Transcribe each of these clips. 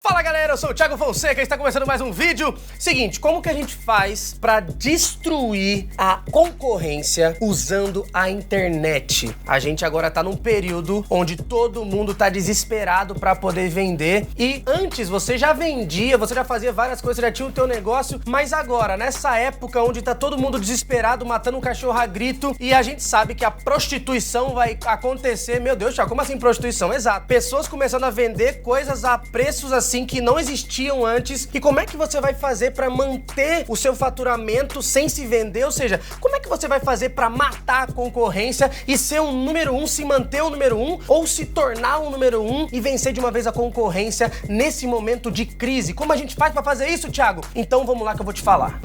Fala galera, eu sou o Thiago Fonseca e está começando mais um vídeo. Seguinte, como que a gente faz para destruir a concorrência usando a internet? A gente agora tá num período onde todo mundo tá desesperado para poder vender e antes você já vendia, você já fazia várias coisas, já tinha o teu negócio, mas agora, nessa época onde tá todo mundo desesperado, matando um cachorro a grito e a gente sabe que a prostituição vai acontecer. Meu Deus, Thiago, como assim prostituição? Exato, pessoas começando a vender coisas a preços assim que não existiam antes. E como é que você vai fazer para manter o seu faturamento sem se vender? Ou seja, como é que você vai fazer para matar a concorrência e ser um número um, se manter um número um ou se tornar um número um e vencer de uma vez a concorrência nesse momento de crise? Como a gente faz para fazer isso, Thiago? Então vamos lá que eu vou te falar.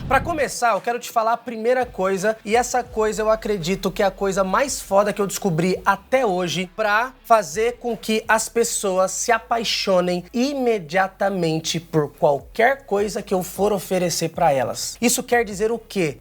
Pra começar, eu quero te falar a primeira coisa, e essa coisa eu acredito que é a coisa mais foda que eu descobri até hoje pra fazer com que as pessoas se apaixonem imediatamente por qualquer coisa que eu for oferecer pra elas. Isso quer dizer o quê?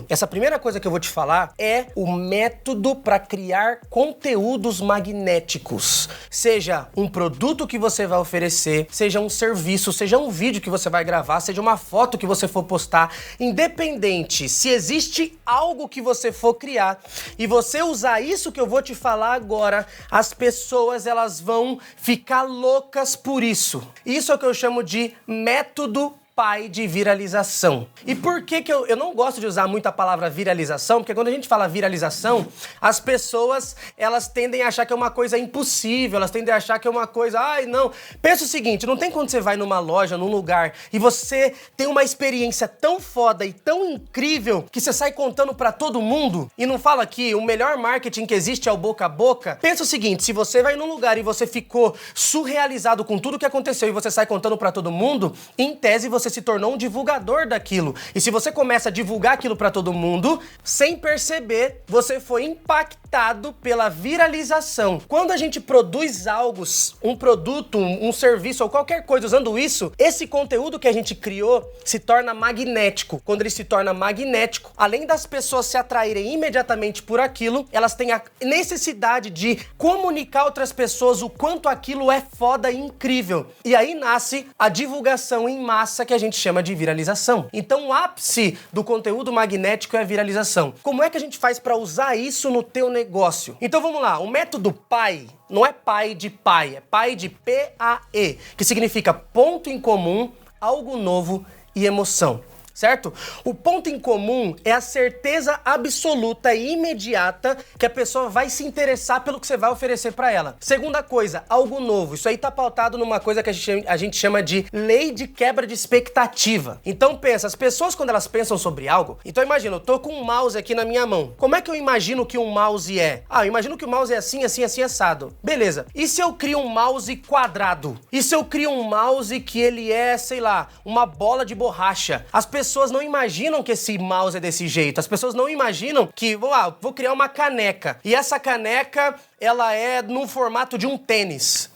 Essa primeira coisa que eu vou te falar é o método pra criar conteúdos magnéticos. Seja um produto que você vai oferecer, seja um serviço, seja um vídeo que você vai gravar, seja uma foto que você for postar. Independente se existe algo que você for criar e você usar isso que eu vou te falar agora, as pessoas elas vão ficar loucas por isso. Isso é o que eu chamo de método pai de viralização. E por que eu não gosto de usar muito a palavra viralização? Porque quando a gente fala viralização, as pessoas, elas tendem a achar que é uma coisa impossível, elas tendem a achar que é uma coisa, ai não. Pensa o seguinte, não tem quando você vai numa loja, num lugar, e você tem uma experiência tão foda e tão incrível que você sai contando pra todo mundo e não fala que o melhor marketing que existe é o boca a boca? Pensa o seguinte, se você vai num lugar e você ficou surrealizado com tudo que aconteceu e você sai contando pra todo mundo, em tese você se tornou um divulgador daquilo. E se você começa a divulgar aquilo pra todo mundo, sem perceber, você foi impactado pela viralização. Quando a gente produz algo, um produto, um serviço ou qualquer coisa usando isso, esse conteúdo que a gente criou se torna magnético. Quando ele se torna magnético, além das pessoas se atraírem imediatamente por aquilo, elas têm a necessidade de comunicar a outras pessoas o quanto aquilo é foda e incrível. E aí nasce a divulgação em massa que a gente chama de viralização. Então o ápice do conteúdo magnético é a viralização. Como é que a gente faz para usar isso no teu negócio? Então vamos lá, o método PAI não é pai de pai, é pai de PAE, que significa ponto em comum, algo novo e emoção. Certo? O ponto em comum é a certeza absoluta e imediata que a pessoa vai se interessar pelo que você vai oferecer para ela. Segunda coisa, algo novo. Isso aí tá pautado numa coisa que a gente chama de lei de quebra de expectativa. Então pensa, as pessoas quando elas pensam sobre algo, então imagina, eu tô com um mouse aqui na minha mão. Como é que eu imagino que um mouse é? Ah, eu imagino que o mouse é assim, assim, assim, assado. Beleza. E se eu crio um mouse quadrado? E se eu crio um mouse que ele é, sei lá, uma bola de borracha? As pessoas não imaginam que esse mouse é desse jeito. As pessoas não imaginam que, vou criar uma caneca. E essa caneca, ela é no formato de um tênis.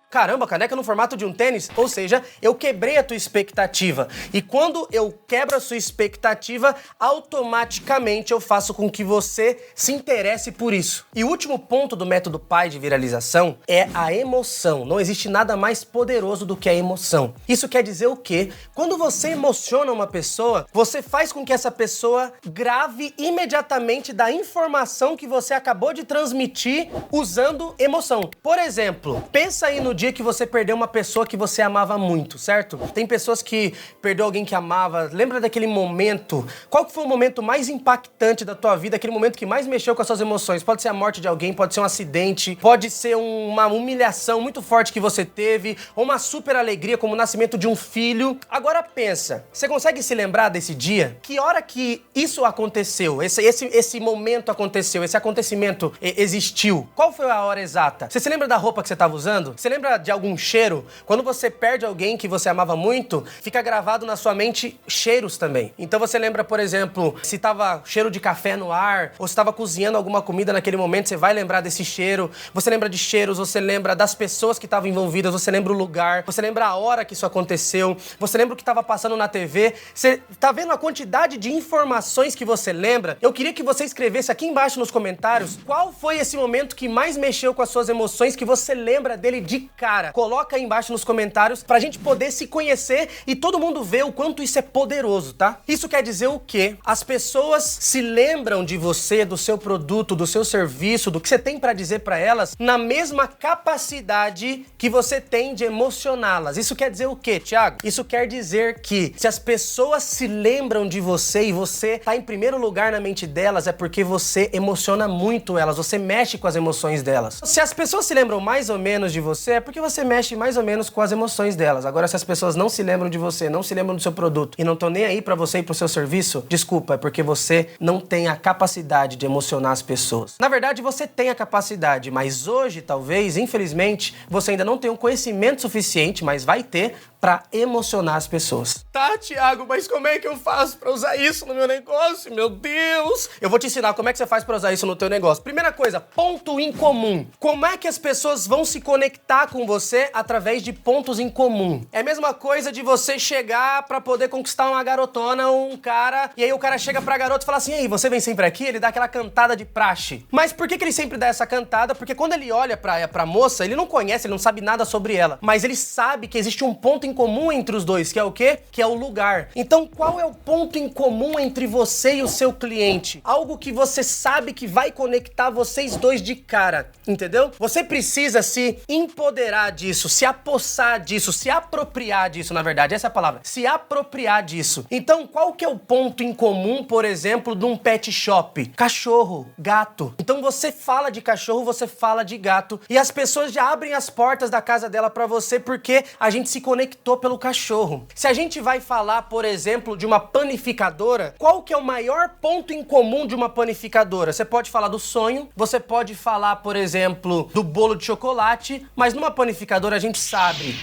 Caramba, a caneca no formato de um tênis? Ou seja, eu quebrei a tua expectativa. E quando eu quebro a sua expectativa, automaticamente eu faço com que você se interesse por isso. E o último ponto do método PAI de viralização é a emoção. Não existe nada mais poderoso do que a emoção. Isso quer dizer o quê? Quando você emociona uma pessoa, você faz com que essa pessoa grave imediatamente da informação que você acabou de transmitir usando emoção. Por exemplo, pensa aí no dia que você perdeu uma pessoa que você amava muito, certo? Tem pessoas que perdeu alguém que amava. Lembra daquele momento? Qual que foi o momento mais impactante da tua vida? Aquele momento que mais mexeu com as suas emoções? Pode ser a morte de alguém, pode ser um acidente, pode ser uma humilhação muito forte que você teve, ou uma super alegria como o nascimento de um filho. Agora pensa, você consegue se lembrar desse dia? Que hora que isso aconteceu? Esse momento aconteceu, esse acontecimento existiu? Qual foi a hora exata? Você se lembra da roupa que você estava usando? Você lembra lembra de algum cheiro? Quando você perde alguém que você amava muito, fica gravado na sua mente cheiros também. Então você lembra, por exemplo, se tava cheiro de café no ar, ou se tava cozinhando alguma comida naquele momento, você vai lembrar desse cheiro. Você lembra de cheiros, você lembra das pessoas que estavam envolvidas, você lembra o lugar, você lembra a hora que isso aconteceu, você lembra o que estava passando na TV. Você tá vendo a quantidade de informações que você lembra? Eu queria que você escrevesse aqui embaixo nos comentários qual foi esse momento que mais mexeu com as suas emoções, que você lembra dele de cara. Coloca aí embaixo nos comentários pra gente poder se conhecer e todo mundo ver o quanto isso é poderoso, tá? Isso quer dizer o quê? As pessoas se lembram de você, do seu produto, do seu serviço, do que você tem pra dizer pra elas, na mesma capacidade que você tem de emocioná-las. Isso quer dizer o quê, Thiago? Isso quer dizer que se as pessoas se lembram de você e você tá em primeiro lugar na mente delas, é porque você emociona muito elas, você mexe com as emoções delas. Se as pessoas se lembram mais ou menos de você, é porque você mexe mais ou menos com as emoções delas. Agora, se as pessoas não se lembram de você, não se lembram do seu produto e não estão nem aí pra você e pro seu serviço, desculpa, é porque você não tem a capacidade de emocionar as pessoas. Na verdade, você tem a capacidade, mas hoje, talvez, infelizmente, você ainda não tem um conhecimento suficiente, mas vai ter, pra emocionar as pessoas. Tá, Thiago, mas como é que eu faço pra usar isso no meu negócio? Meu Deus! Eu vou te ensinar como é que você faz pra usar isso no teu negócio. Primeira coisa, ponto em comum. Como é que as pessoas vão se conectar com você através de pontos em comum? É a mesma coisa de você chegar pra poder conquistar uma garotona ou um cara, e aí o cara chega pra garota e fala assim, ei, você vem sempre aqui? Ele dá aquela cantada de praxe. Mas por que ele sempre dá essa cantada? Porque quando ele olha pra moça, ele não conhece, ele não sabe nada sobre ela, mas ele sabe que existe um ponto em comum entre os dois, que é o quê? Que é o lugar. Então, qual é o ponto em comum entre você e o seu cliente? Algo que você sabe que vai conectar vocês dois de cara, entendeu? Você precisa se empoderar disso, se apossar disso, se apropriar disso, na verdade, essa é a palavra. Se apropriar disso. Então, qual que é o ponto em comum, por exemplo, de um pet shop? Cachorro, gato. Então, você fala de cachorro, você fala de gato, e as pessoas já abrem as portas da casa dela pra você porque a gente se conectou pelo cachorro. Se a gente vai falar, por exemplo, de uma panificadora, qual que é o maior ponto em comum de uma panificadora? Você pode falar do sonho, você pode falar, por exemplo, do bolo de chocolate, mas numa panificadora a gente sabe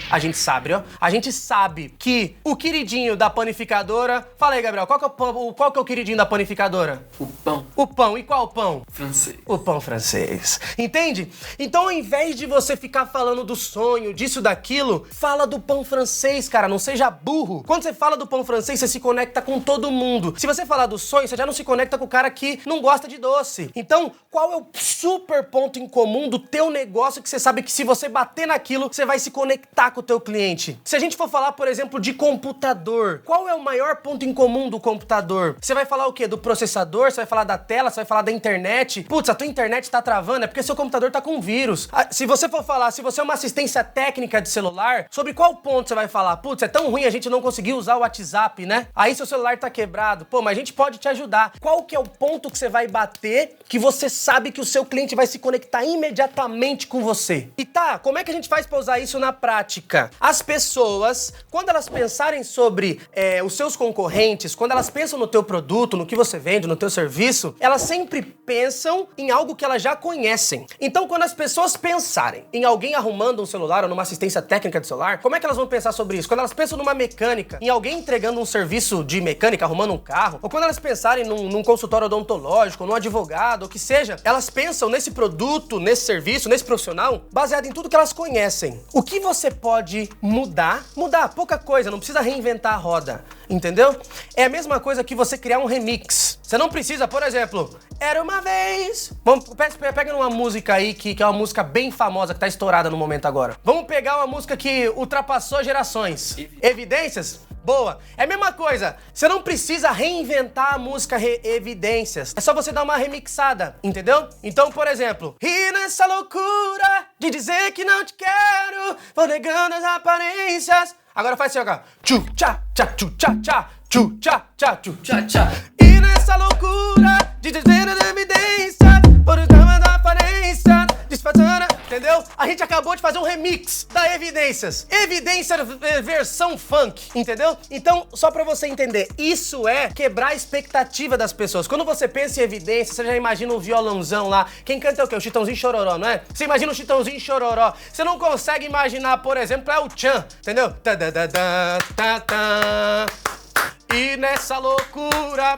que o queridinho da panificadora... Fala aí, Gabriel, qual que é o queridinho da panificadora? O pão. O pão. E qual pão? Francês. O pão francês. Entende? Então, ao invés de você ficar falando do sonho, disso, daquilo, fala do pão francês, cara, não seja burro. Quando você fala do pão francês, você se conecta com todo mundo. Se você falar do sonho, você já não se conecta com o cara que não gosta de doce. Então, qual é o super ponto em comum do teu negócio que você sabe que se você bater naquilo, você vai se conectar com o teu cliente? Se a gente for falar, por exemplo, de computador, qual é o maior ponto em comum do computador? Você vai falar o quê? Do processador? Você vai falar da tela? Você vai falar da internet? Putz, a tua internet tá travando, é porque seu computador tá com vírus. Se você for falar, se você é uma assistência técnica de celular, sobre qual ponto você vai falar? Putz, é tão ruim a gente não conseguir usar o WhatsApp, né? Aí seu celular tá quebrado. Pô, mas a gente pode te ajudar. Qual que é o ponto que você vai bater que você sabe que o seu cliente vai se conectar imediatamente com você? E tá, como é que a gente faz pra usar isso na prática? As pessoas, quando elas pensarem sobre os seus concorrentes, quando elas pensam no teu produto, no que você vende, no teu serviço, elas sempre pensam em algo que elas já conhecem. Então, quando as pessoas pensarem em alguém arrumando um celular ou numa assistência técnica de celular, como é que elas vão pensar sobre isso? Quando elas pensam numa mecânica, em alguém entregando um serviço de mecânica, arrumando um carro, ou quando elas pensarem num consultório odontológico, num advogado, o que seja, elas pensam nesse produto, nesse serviço, nesse profissional, baseado em tudo que elas conhecem. O que você pode mudar? Mudar, pouca coisa, não precisa reinventar a roda, entendeu? É a mesma coisa que você criar um remix. Você não precisa, por exemplo, era uma vez... Pega uma música aí que é uma música bem famosa, que tá estourada no momento agora. Vamos pegar uma música que ultrapassou gerações. Evidências? Boa. É a mesma coisa. Você não precisa reinventar a música Evidências. É só você dar uma remixada, entendeu? Então, por exemplo, e nessa loucura de dizer que não te quero, vou negando as aparências. Agora faz assim, ó. Tchu, tchá, tchá, tchu, tchá, tchá. Tchu, tchá, tchá, tchu, tchá, tchá. E nessa loucura de dizer as evidências, por cima da aparência, disfarçando, entendeu? A gente acabou de fazer um remix da Evidências. Evidência versão funk, entendeu? Então, só pra você entender, isso é quebrar a expectativa das pessoas. Quando você pensa em Evidência, você já imagina um violãozão lá. Quem canta é o quê? O Chitãozinho Chororó, não é? Você imagina o Chitãozinho Chororó. Você não consegue imaginar, por exemplo, é o Tchan, entendeu? E nessa loucura...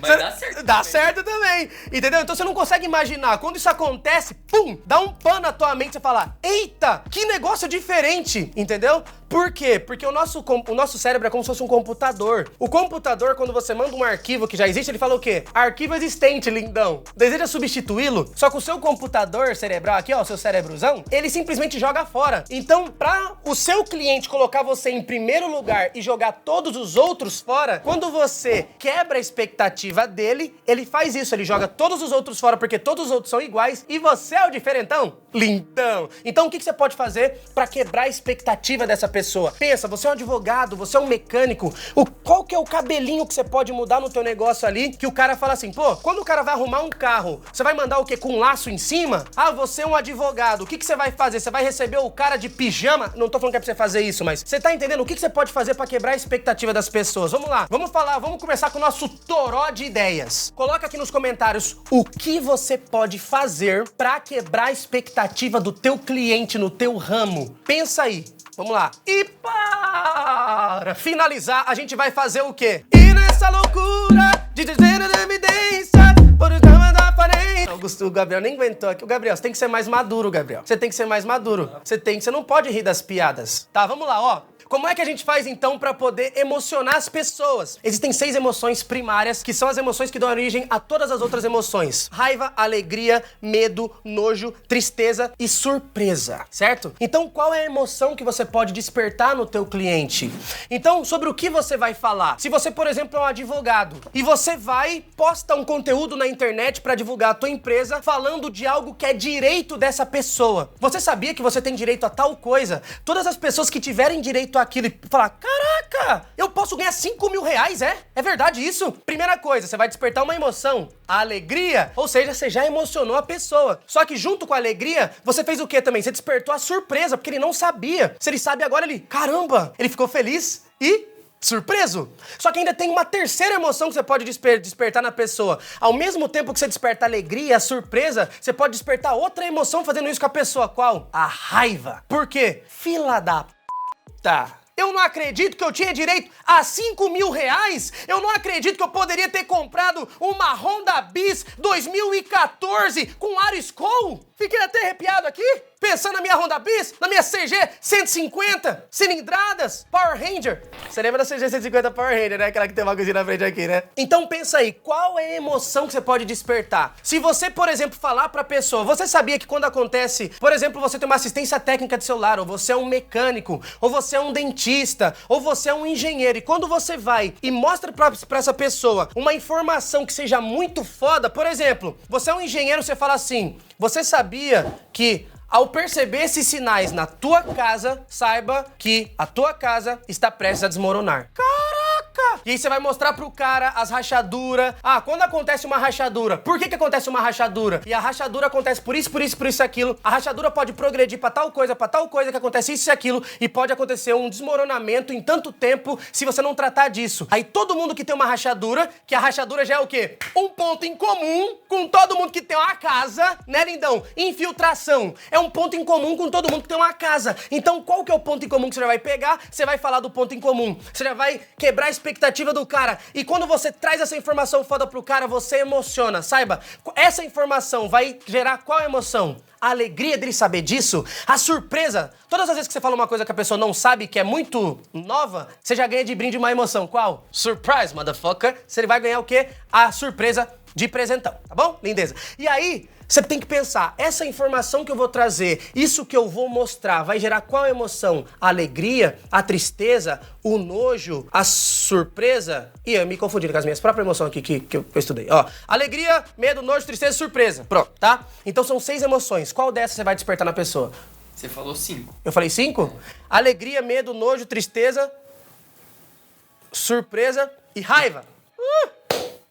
Mas dá certo. Dá certo também, entendeu? Então você não consegue imaginar. Quando isso acontece, pum, dá um pano na tua mente, você fala, eita, que negócio diferente, entendeu? Por quê? Porque o nosso cérebro é como se fosse um computador. O computador, quando você manda um arquivo que já existe, ele fala o quê? Arquivo existente, lindão. Deseja substituí-lo? Só que o seu computador cerebral aqui, ó, o seu cérebrozão, ele simplesmente joga fora. Então, pra o seu cliente colocar você em primeiro lugar e jogar todos os outros fora, quando você quebra a expectativa dele, ele faz isso, ele joga todos os outros fora porque todos os outros são iguais e você é o diferentão? Lindão! Então, o que você pode fazer pra quebrar a expectativa dessa pessoa? Pensa, você é um advogado, você é um mecânico, qual que é o cabelinho que você pode mudar no teu negócio ali, que o cara fala assim, pô, quando o cara vai arrumar um carro, você vai mandar o quê? Com um laço em cima? Ah, você é um advogado, o que você vai fazer? Você vai receber o cara de pijama? Não tô falando que é pra você fazer isso, mas você tá entendendo o que você pode fazer pra quebrar a expectativa das pessoas? Vamos lá, vamos começar com o nosso toró de ideias. Coloca aqui nos comentários o que você pode fazer pra quebrar a expectativa do teu cliente no teu ramo. Pensa aí. Vamos lá. E para finalizar, a gente vai fazer o quê? E nessa loucura de evidência, por cima da aparência. O Gabriel nem aguentou aqui. O Gabriel, você tem que ser mais maduro, Gabriel. Você tem que ser mais maduro. Você não pode rir das piadas. Tá, vamos lá, ó. Como é que a gente faz, então, pra poder emocionar as pessoas? Existem 6 emoções primárias, que são as emoções que dão origem a todas as outras emoções. Raiva, alegria, medo, nojo, tristeza e surpresa, certo? Então, qual é a emoção que você pode despertar no teu cliente? Então, sobre o que você vai falar? Se você, por exemplo, é um advogado e você posta um conteúdo na internet pra divulgar a tua empresa falando de algo que é direito dessa pessoa. Você sabia que você tem direito a tal coisa? Todas as pessoas que tiverem direito aquilo e falar, caraca, eu posso ganhar 5 mil reais, é? É verdade isso? Primeira coisa, você vai despertar uma emoção, a alegria, ou seja, você já emocionou a pessoa. Só que junto com a alegria, você fez o quê também? Você despertou a surpresa, porque ele não sabia. Se ele sabe agora, caramba, ele ficou feliz e... surpreso. Só que ainda tem uma terceira emoção que você pode despertar na pessoa. Ao mesmo tempo que você desperta a alegria, a surpresa, você pode despertar outra emoção fazendo isso com a pessoa. Qual? A raiva. Por quê? Fila da eu não acredito que eu tinha direito a 5 mil reais. Eu não acredito que eu poderia ter comprado uma Honda Bis 2014 com aro Skoll. Fiquei até arrepiado aqui, pensando na minha Honda Bis, na minha CG 150 cilindradas, Power Ranger. Você lembra da CG 150 Power Ranger, né? Aquela que tem uma coisinha na frente aqui, né? Então pensa aí, qual é a emoção que você pode despertar? Se você, por exemplo, falar pra pessoa, você sabia que quando acontece, por exemplo, você tem uma assistência técnica de celular, ou você é um mecânico, ou você é um dentista, ou você é um engenheiro, e quando você vai e mostra pra essa pessoa uma informação que seja muito foda, por exemplo, você é um engenheiro, você fala assim, você sabia que ao perceber esses sinais na tua casa, saiba que a tua casa está prestes a desmoronar. Caraca! E aí você vai mostrar pro cara as rachaduras. Ah, quando acontece uma rachadura, por que acontece uma rachadura? E a rachadura acontece por isso, aquilo. A rachadura pode progredir pra tal coisa que acontece isso e aquilo. E pode acontecer um desmoronamento em tanto tempo se você não tratar disso. Aí todo mundo que tem uma rachadura, que a rachadura já é o quê? Um ponto em comum com todo mundo que tem uma casa, né, lindão? Infiltração. É um ponto em comum com todo mundo que tem uma casa. Então, qual que é o ponto em comum que você já vai pegar? Você vai falar do ponto em comum. Você já vai quebrar a expectativa do cara. E quando você traz essa informação foda pro cara, você emociona. Saiba, essa informação vai gerar qual emoção? A alegria dele saber disso, a surpresa. Todas as vezes que você fala uma coisa que a pessoa não sabe, que é muito nova, você já ganha de brinde uma emoção. Qual? Surprise, motherfucker. Você vai ganhar o quê? A surpresa de presentão, tá bom? Lindeza. E aí, você tem que pensar, essa informação que eu vou trazer, isso que eu vou mostrar, vai gerar qual emoção? A alegria, a tristeza, o nojo, a surpresa? Ih, eu me confundi com as minhas próprias emoções aqui que eu estudei. Ó, alegria, medo, nojo, tristeza, surpresa. Pronto, tá? Então são 6 emoções. Qual dessas você vai despertar na pessoa? Você falou 5. Eu falei 5? Alegria, medo, nojo, tristeza, surpresa e raiva.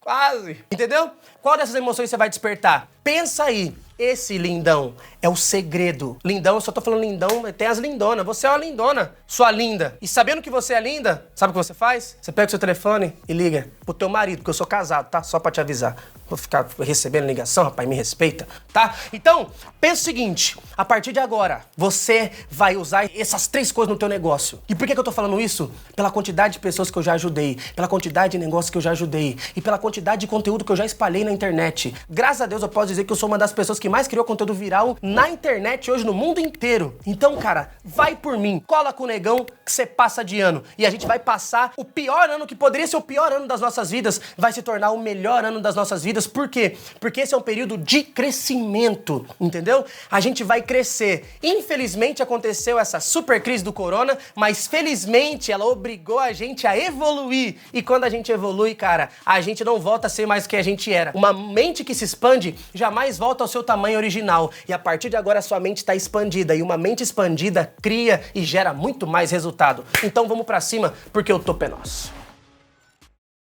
Quase. Entendeu? Qual dessas emoções você vai despertar? Pensa aí. Esse lindão é o segredo. Lindão, eu só tô falando lindão, tem as lindonas. Você é uma lindona, sua linda. E sabendo que você é linda, sabe o que você faz? Você pega o seu telefone e liga pro teu marido, porque eu sou casado, tá? Só pra te avisar. Vou ficar recebendo ligação, rapaz, me respeita, tá? Então, pensa o seguinte, a partir de agora, você vai usar essas 3 coisas no teu negócio. E por que eu tô falando isso? Pela quantidade de pessoas que eu já ajudei, pela quantidade de negócios que eu já ajudei e pela quantidade de conteúdo que eu já espalhei na internet. Graças a Deus eu posso dizer que eu sou uma das pessoas que mais criou conteúdo viral na internet hoje no mundo inteiro. Então, cara, vai por mim, cola com o negão que você passa de ano. E a gente vai passar o pior ano que poderia ser o pior ano das nossas vidas, vai se tornar o melhor ano das nossas vidas. Por quê? Porque esse é um período de crescimento, entendeu? A gente vai crescer. Infelizmente aconteceu essa super crise do corona, mas felizmente ela obrigou a gente a evoluir. E quando a gente evolui, cara, a gente não volta a ser mais o que a gente era. Uma mente que se expande jamais volta ao seu tamanho original. E a partir de agora a sua mente está expandida. E uma mente expandida cria e gera muito mais resultado. Então vamos pra cima, porque o topo é nosso.